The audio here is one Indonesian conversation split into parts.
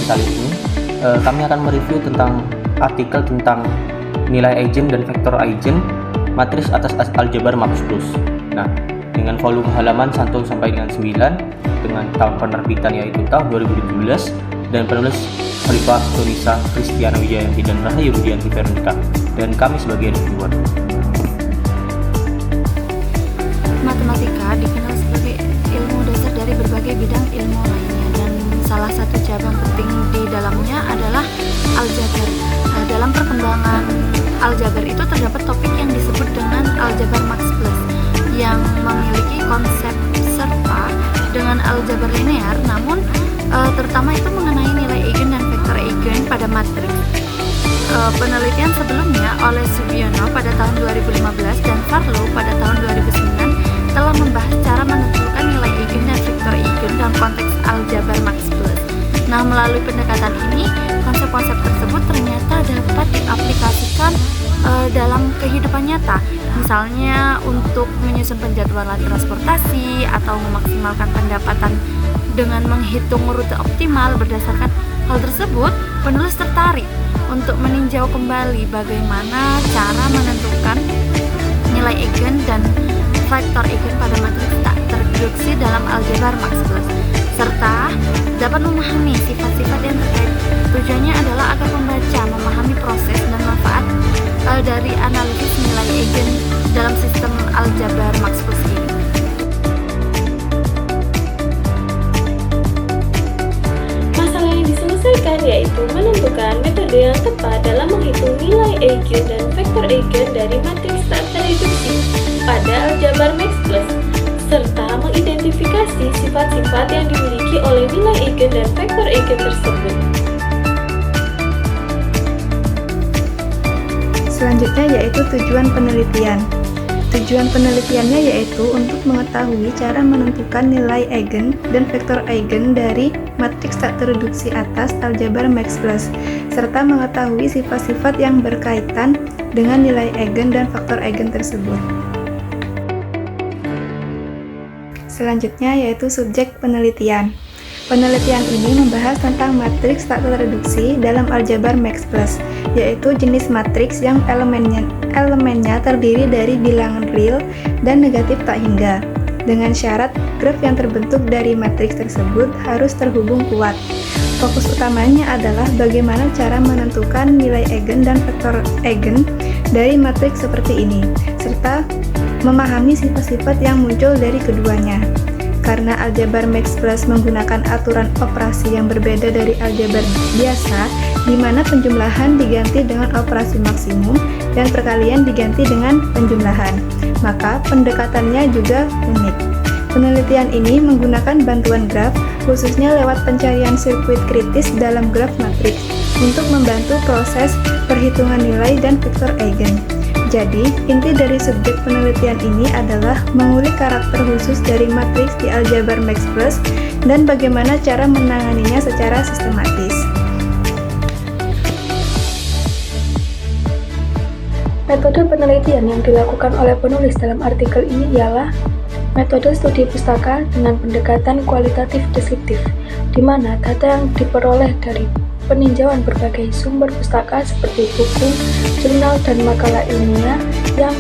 kali ini kami akan mereview tentang artikel tentang nilai eigen dan vektor eigen matriks atas aljabar Max Plus. Nah, dengan volume halaman 1 sampai dengan 9 dengan tahun penerbitan yaitu tahun 2017 dan penulis Khalifah Tunisa Kristiana Wijayanti dan Rahayu Budianti Veronica dan kami sebagai reviewer. Matematika dikenal sebagai ilmu dasar dari berbagai bidang ilmu lainnya, dan salah satu cabang penting di dalamnya adalah aljabar. Nah, dalam perkembangan aljabar itu terdapat topik yang disebut dengan aljabar Max Plus yang memiliki konsep serupa dengan aljabar linear, namun terutama itu mengenai nilai eigen dan vektor eigen pada matriks. Penelitian sebelumnya oleh Subiono pada tahun 2015 dan Farlow pada tahun 2009 telah membahas cara menentukan nilai eigen dan vektor eigen dalam konteks aljabar Max Plus. Nah, melalui pendekatan ini, konsep-konsep tersebut ternyata dapat diaplikasikan dalam kehidupan nyata. Misalnya untuk menyusun penjadwalan transportasi atau memaksimalkan pendapatan dengan menghitung rute optimal. Berdasarkan hal tersebut, penulis tertarik untuk meninjau kembali bagaimana cara menentukan nilai eigen dan vektor eigen pada matriks tak terdeduksi dalam aljabar Max Plus, serta dapat memahami sifat-sifat yang terkait. Tujuannya adalah agar pembaca memahami proses dan manfaat dari analisis nilai eigen dalam sistem aljabar Max Plus ini. Masalah yang diselesaikan yaitu menentukan metode yang tepat dalam menghitung nilai eigen dan vektor eigen dari matriks tak terreduksi pada aljabar Max Plus, serta mengidentifikasi sifat-sifat yang dimiliki oleh nilai eigen dan vektor eigen tersebut. Selanjutnya yaitu tujuan penelitian. Tujuan penelitiannya yaitu untuk mengetahui cara menentukan nilai eigen dan vektor eigen dari matriks tak terreduksi atas aljabar Max Plus, serta mengetahui sifat-sifat yang berkaitan dengan nilai eigen dan faktor eigen tersebut. Selanjutnya yaitu subjek penelitian. Penelitian ini membahas tentang matriks tak terreduksi dalam aljabar Max Plus, yaitu jenis matriks yang elemennya terdiri dari bilangan real dan negatif tak hingga, dengan syarat graf yang terbentuk dari matriks tersebut harus terhubung kuat. Fokus utamanya adalah bagaimana cara menentukan nilai eigen dan vektor eigen dari matriks seperti ini, serta memahami sifat-sifat yang muncul dari keduanya. Karena aljabar Max Plus menggunakan aturan operasi yang berbeda dari aljabar biasa, di mana penjumlahan diganti dengan operasi maksimum dan perkalian diganti dengan penjumlahan, maka pendekatannya juga unik. Penelitian ini menggunakan bantuan graf, khususnya lewat pencarian sirkuit kritis dalam graf matriks, untuk membantu proses perhitungan nilai dan vektor eigen. Jadi, inti dari subjek penelitian ini adalah mengulik karakter khusus dari matriks di aljabar Max Plus dan bagaimana cara menanganinya secara sistematis. Metode penelitian yang dilakukan oleh penulis dalam artikel ini ialah metode studi pustaka dengan pendekatan kualitatif deskriptif, di mana data yang diperoleh dari peninjauan berbagai sumber pustaka seperti buku, jurnal, dan makalah ilmiah yang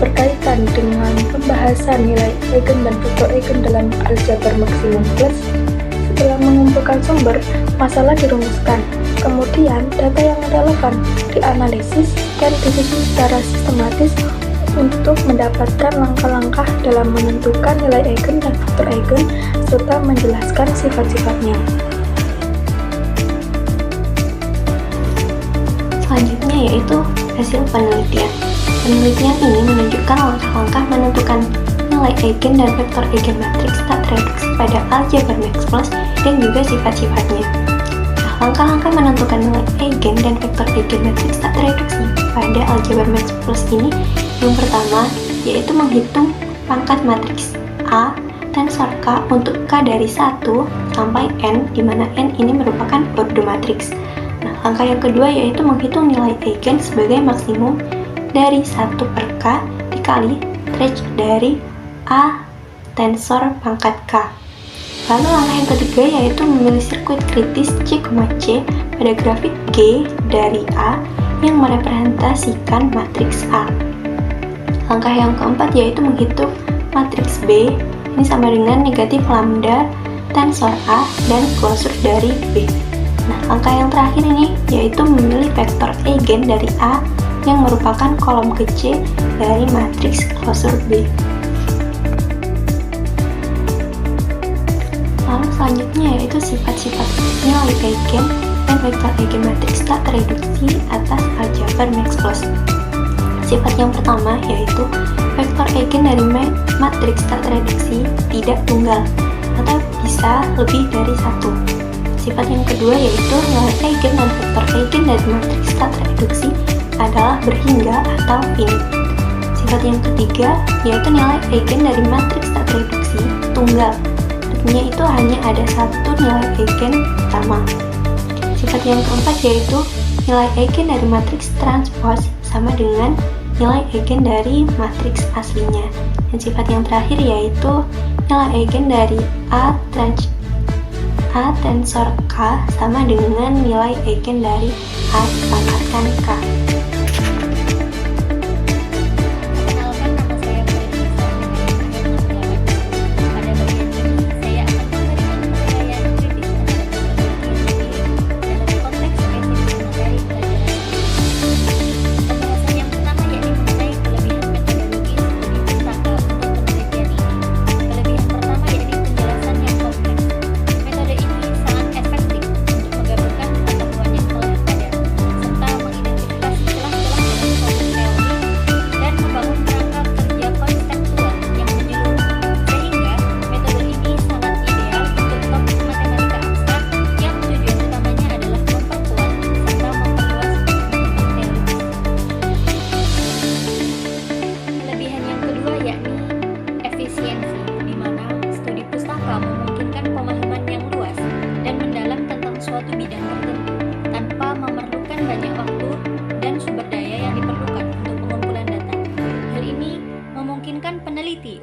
berkaitan dengan pembahasan nilai eigen dan vektor eigen dalam aljabar maksimum plus. Setelah mengumpulkan sumber, masalah dirumuskan. Kemudian, data yang relevan dianalisis dan disusun secara sistematis untuk mendapatkan langkah-langkah dalam menentukan nilai eigen dan vektor eigen serta menjelaskan sifat-sifatnya. Selanjutnya yaitu hasil penelitian. Penelitian ini menunjukkan langkah-langkah menentukan nilai eigen dan vektor eigen matriks tak terreduksi pada aljabar Max Plus dan juga sifat-sifatnya. Nah, langkah-langkah menentukan nilai eigen dan vektor eigen matriks tak terreduksi pada aljabar Max Plus ini, yang pertama yaitu menghitung pangkat matriks A tensor K untuk K dari 1 sampai N, di mana N ini merupakan ordo matriks. Nah, langkah yang kedua yaitu menghitung nilai eigen sebagai maksimum dari 1 per K dikali range dari A tensor pangkat K. Lalu langkah yang ketiga yaitu memilih sirkuit kritis C, C pada grafik G dari A yang merepresentasikan matriks A. Langkah yang keempat yaitu menghitung matriks B, ini sama dengan negatif lambda tensor A dan klosur dari B. Nah, langkah yang terakhir ini yaitu memilih vektor eigen dari A yang merupakan kolom kecil dari matriks klosur B. Lalu selanjutnya yaitu sifat-sifat nilai eigen dan vektor eigen matriks tak tereduksi atas aljabar Max Plus. Sifat yang pertama yaitu vektor eigen dari matriks tak tereduksi tidak tunggal atau bisa lebih dari satu. Sifat yang kedua yaitu nilai eigen dan vektor eigen dari matriks tak tereduksi adalah berhingga atau finite. Sifat yang ketiga yaitu nilai eigen dari matriks tak tereduksi tunggal. Artinya itu hanya ada satu nilai eigen utama. Sifat yang keempat yaitu nilai eigen dari matriks transpose sama dengan nilai eigen dari matriks aslinya. Dan sifat yang terakhir yaitu nilai eigen dari A tensor K sama dengan nilai eigen dari A dipangkatkan K.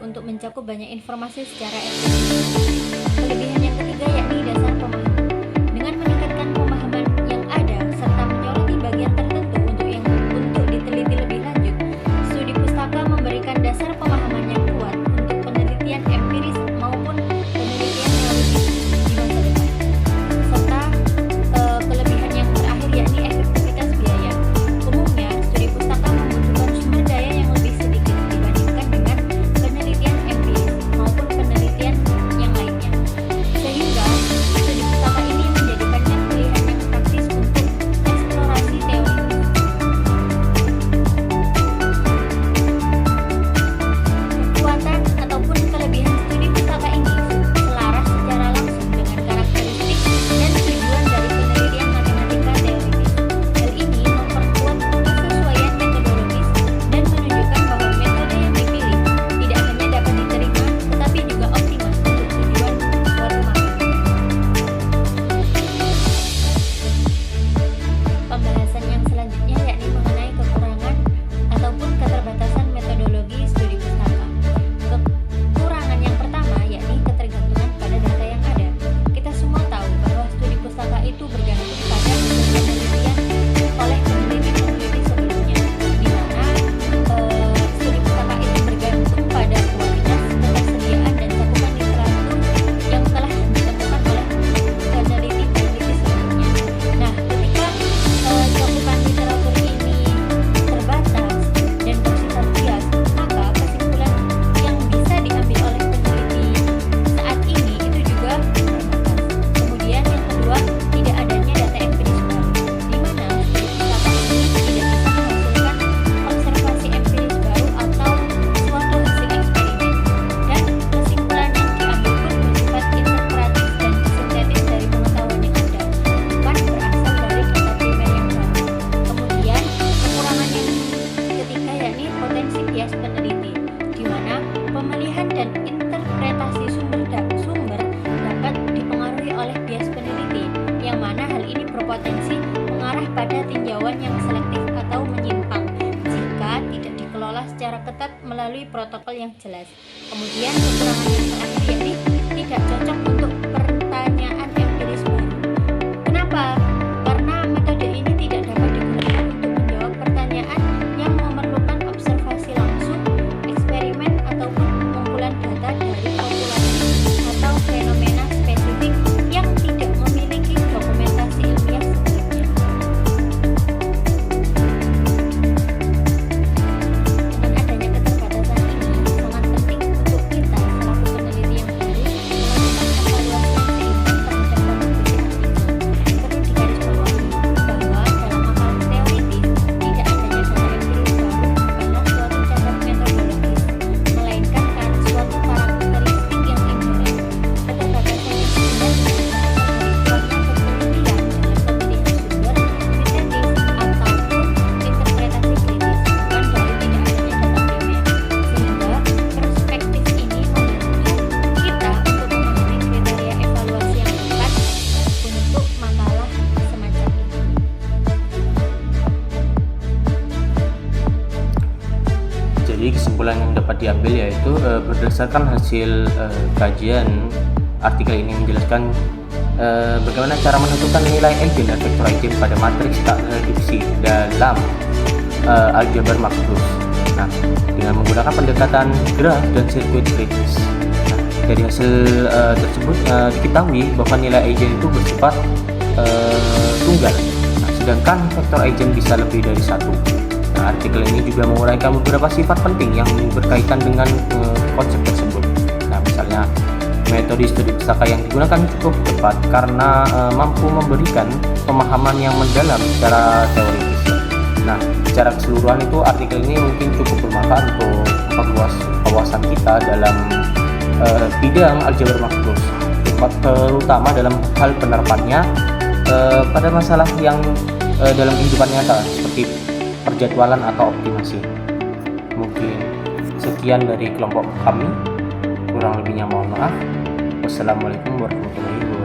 Untuk mencakup banyak informasi secara efisien. Kelebihan yang ketiga yakni dasar pemahaman. Dengan meningkatkan pemahaman yang ada serta menyoroti bagian tertentu untuk diteliti lebih lanjut, studi pustaka memberikan dasar pemahaman yang kuat untuk penelitian empiris maupun penelitian teoritis di masa depan. Serta kelebihan yang terakhir yakni efektivitas biaya. Umumnya, studi pustaka membutuhkan sumber daya yang lebih sedikit dibandingkan dengan penelitian empiris maupun penelitian yang lainnya, sehingga studi pustaka ini menjadikannya pilihan yang praktis untuk eksplorasi teori. Kekuatan ataupun kelebihan studi pustaka ini selaras secara langsung dengan karakteristik dan tujuan dari penelitian matematika teoritis. Hal ini memperkuat kesesuaian metodologis dan menunjukkan bahwa metode yang dipilih tidak hanya dapat diterima, tetapi juga optimal untuk tujuan suatu masalah. Pembahasan yang selanjutnya yakni mengenai kekurangan ataupun keterbatasan metodologi studi pustaka. Kekurangan yang pertama yakni ketergantungan pada data yang ada. Kita semua tahu bahwa studi pustaka itu bergantung pada hasil penelitian oleh peneliti-peneliti sebelumnya, di mana studi pustaka itu bergantung pada kualitas, ketersediaan, dan cakupan literatur yang telah ditemukan oleh peneliti-peneliti sebelumnya. Nah, ketika cakupan literatur ini terbatas dan bersifat bias, maka kesimpulan yang bisa diambil oleh peneliti saat ini itu juga terbatas. Kemudian yang kedua, tidak adanya data empiris baru, di mana studi pustaka ini tidak bisa menghasilkan observasi empiris baru atau suatu hasil eksperimen, dan kesimpulan yang diambil pun bersifat interpretatif dan sintetis dari pengetahuan yang ada, bukan berasal dari data primer yang baru. Kemudian kekurangan yang ketiga yakni potensi bias peneliti, di mana pemilihan dan interpretasi sumber dapat dipengaruhi oleh bias peneliti, yang mana hal ini berpotensi mengarah pada tinjauan yang selektif atau menyimpang jika tidak dikelola secara ketat melalui protokol yang jelas. Kemudian kekurangan yang terakhir yakni tidak cocok untuk pertanyaan empiris baru. Kenapa? Karena metode ini tidak dapat digunakan untuk menjawab pertanyaan yang memerlukan observasi langsung, eksperimen, ataupun pengumpulan data dari populasi atau fenomena spesifik yang tidak memiliki dokumentasi ilmiah sebelumnya. Dengan adanya keterbatasan ini, sangat penting untuk kita selaku peneliti yang baru melakukan evaluasi yang seimbang terhadap kontribusi artikel. Perlu digarisbawahi bahwa dalam akal teoritis, tidak adanya data empiris baru bukanlah suatu cacat metodologis, melainkan karena suatu karakteristik yang inherent. Keterbatasan yang sebenarnya berasal dari kuatnya penelitian dalam pemilihan sumber, sintetis, ataupun interpretasi kritis, bukan dari tidak adanya data primer. Sehingga perspektif ini membantu kita untuk memahami kriteria evaluasi yang tepat untuk makalah semacam ini. Jadi kesimpulan yang dapat diambil yaitu berdasarkan hasil kajian, artikel ini menjelaskan bagaimana cara menentukan nilai eigen dan vektor eigen pada matriks tak reduksi dalam aljabar Max Plus. Nah, dengan menggunakan pendekatan graf dan sirkuit kritis. Nah, dari hasil tersebut diketahui bahwa nilai eigen itu bersifat tunggal. Nah, sedangkan vektor eigen bisa lebih dari satu. Nah, artikel ini juga menguraikan beberapa sifat penting yang berkaitan dengan konsep tersebut. Nah, misalnya metode studi pustaka yang digunakan cukup tepat karena mampu memberikan pemahaman yang mendalam secara teoritis. Nah, secara keseluruhan itu artikel ini mungkin cukup bermanfaat untuk memperluas wawasan kita dalam bidang aljabar Max Plus, terutama dalam hal penerapannya pada masalah yang dalam kehidupan nyata seperti perjadwalan atau optimasi. Mungkin sekian dari kelompok kami, kurang lebihnya mohon maaf. Wassalamualaikum warahmatullahi wabarakatuh.